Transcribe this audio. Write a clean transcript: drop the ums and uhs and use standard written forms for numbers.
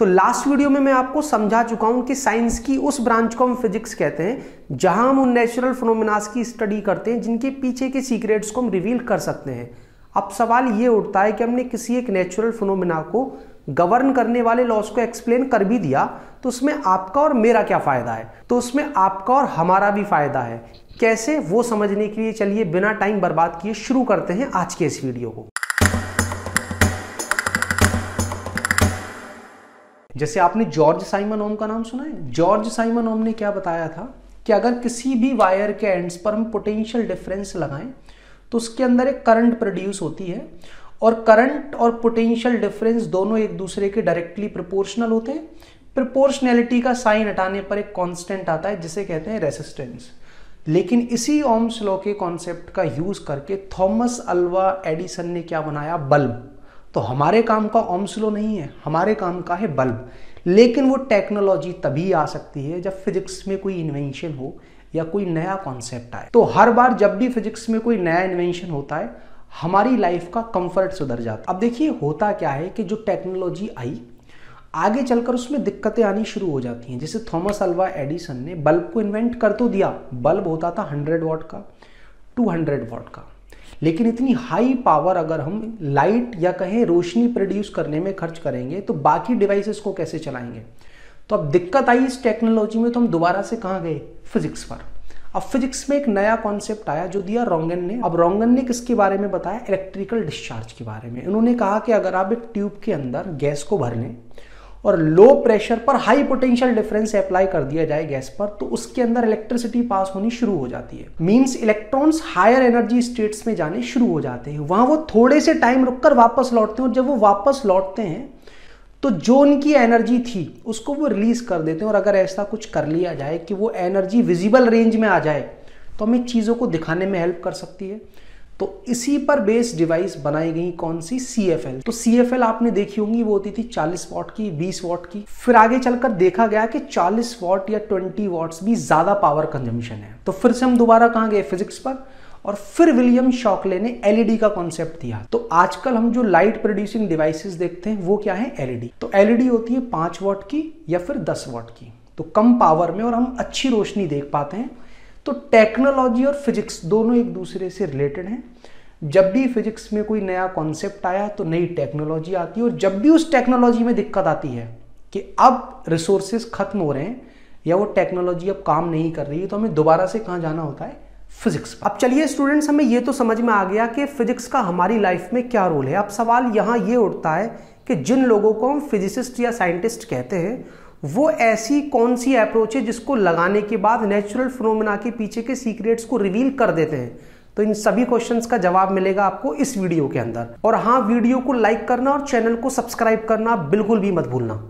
तो last video में मैं आपको समझा चुका हूं कि साइंस की उस ब्रांच को हम फिजिक्स कहते हैं जहां हम उन नेचुरल फिनोमेनास की स्टडी करते हैं जिनके पीछे के सीक्रेट्स को हम रिवील कर सकते हैं। अब सवाल ये उठता है कि हमने किसी एक नेचुरल फिनोमेना को गवर्न करने वाले लॉस को एक्सप्लेन कर भी दिया तो उसमें आपका और मेरा क्या फायदा है, तो उसमें आपका और हमारा भी फायदा है। कैसे, वो समझने के लिए चलिए बिना टाइम बर्बाद किए शुरू करते हैं आज के इस वीडियो को। जैसे आपने जॉर्ज साइमन ओम का नाम सुना है। जॉर्ज साइमन ओम ने क्या बताया था कि अगर किसी भी वायर के एंड्स पर हम पोटेंशियल डिफरेंस लगाएं तो उसके अंदर एक करंट प्रोड्यूस होती है और करंट और पोटेंशियल डिफरेंस दोनों एक दूसरे के डायरेक्टली प्रोपोर्शनल होते हैं। प्रोपोर्शनैलिटी का साइन हटाने पर एक कांस्टेंट आता है जिसे कहते हैं रेजिस्टेंस। लेकिन इसी ओम्स लॉ के कॉन्सेप्ट का यूज करके थॉमस अल्वा एडिसन ने क्या बनाया, बल्ब। तो हमारे काम का ओम्स लॉ नहीं है, हमारे काम का है बल्ब। लेकिन वो टेक्नोलॉजी तभी आ सकती है जब फिजिक्स में कोई इन्वेंशन हो या कोई नया कॉन्सेप्ट आए। तो हर बार जब भी फिजिक्स में कोई नया इन्वेंशन होता है हमारी लाइफ का कंफर्ट सुधर जाता है। अब देखिए होता क्या है कि जो टेक्नोलॉजी आई आगे चलकर उसमें दिक्कतें आनी शुरू हो जाती हैं। जैसे थॉमस अल्वा एडिसन ने बल्ब को इन्वेंट कर तो दिया, बल्ब होता था 100 वॉट का, 200 वॉट का, लेकिन इतनी हाई पावर अगर हम लाइट या कहें रोशनी प्रोड्यूस करने में खर्च करेंगे तो बाकी डिवाइसेस को कैसे चलाएंगे। तो अब दिक्कत आई इस टेक्नोलॉजी में, तो हम दोबारा से कहाँ गए, फिजिक्स पर। अब फिजिक्स में एक नया कॉन्सेप्ट आया जो दिया रोंगन ने। अब रोंगन ने किसके बारे में बताया, इलेक्ट्रिकल डिस्चार्ज के बारे में। उन्होंने कहा कि अगर आप एक ट्यूब के अंदर गैस को भर लें और लो प्रेशर पर हाई पोटेंशियल डिफरेंस अप्लाई कर दिया जाए गैस पर, तो उसके अंदर इलेक्ट्रिसिटी पास होनी शुरू हो जाती है। Means electrons higher energy states में जाने शुरू हो जाते हैं। वहां वो थोड़े से टाइम रुककर वापस लौटते हैं और जब वो वापस लौटते हैं तो जो उनकी एनर्जी थी उसको वो रिलीज कर देते हैं। और अगर ऐसा कुछ कर लिया जाए कि वो एनर्जी विजिबल रेंज में आ जाए तो हमें चीजों को दिखाने में हेल्प कर सकती है। तो इसी पर बेस्ड डिवाइस बनाई गई कौन सी, CFL। तो CFL आपने देखी होंगी, वो होती थी 40 वॉट की, 20 वॉट की। फिर आगे चलकर देखा गया कि 40 वॉट या 20 वॉट्स भी ज्यादा पावर कंजम्पशन है। तो फिर से हम दोबारा कहां गए, फिजिक्स पर। और फिर विलियम शॉकले ने LED का कॉन्सेप्ट दिया। तो आजकल हम जो लाइट प्रोड्यूसिंग डिवाइसेस देखते हैं वो क्या है, LED। तो LED होती है 5 वॉट की या फिर 10 वॉट की, तो कम पावर में और हम अच्छी रोशनी देख पाते हैं। तो टेक्नोलॉजी और फिजिक्स दोनों एक दूसरे से रिलेटेड हैं। जब भी फिजिक्स में कोई नया कॉन्सेप्ट आया तो नई टेक्नोलॉजी आती है, और जब भी उस टेक्नोलॉजी में दिक्कत आती है कि अब रिसोर्सेज खत्म हो रहे हैं या वो टेक्नोलॉजी अब काम नहीं कर रही है, तो हमें दोबारा से कहाँ जाना होता है, फिजिक्स। अब चलिए स्टूडेंट्स, हमें ये तो समझ में आ गया कि फिजिक्स का हमारी लाइफ में क्या रोल है। अब सवाल यहाँ ये उठता है कि जिन लोगों को हम फिजिसिस्ट या साइंटिस्ट कहते हैं वो ऐसी कौन सी अप्रोच है जिसको लगाने के बाद नेचुरल फिनोमेना के पीछे के सीक्रेट्स को रिवील कर देते हैं। तो इन सभी क्वेश्चंस का जवाब मिलेगा आपको इस वीडियो के अंदर। और हाँ, वीडियो को लाइक करना और चैनल को सब्सक्राइब करना बिल्कुल भी मत भूलना।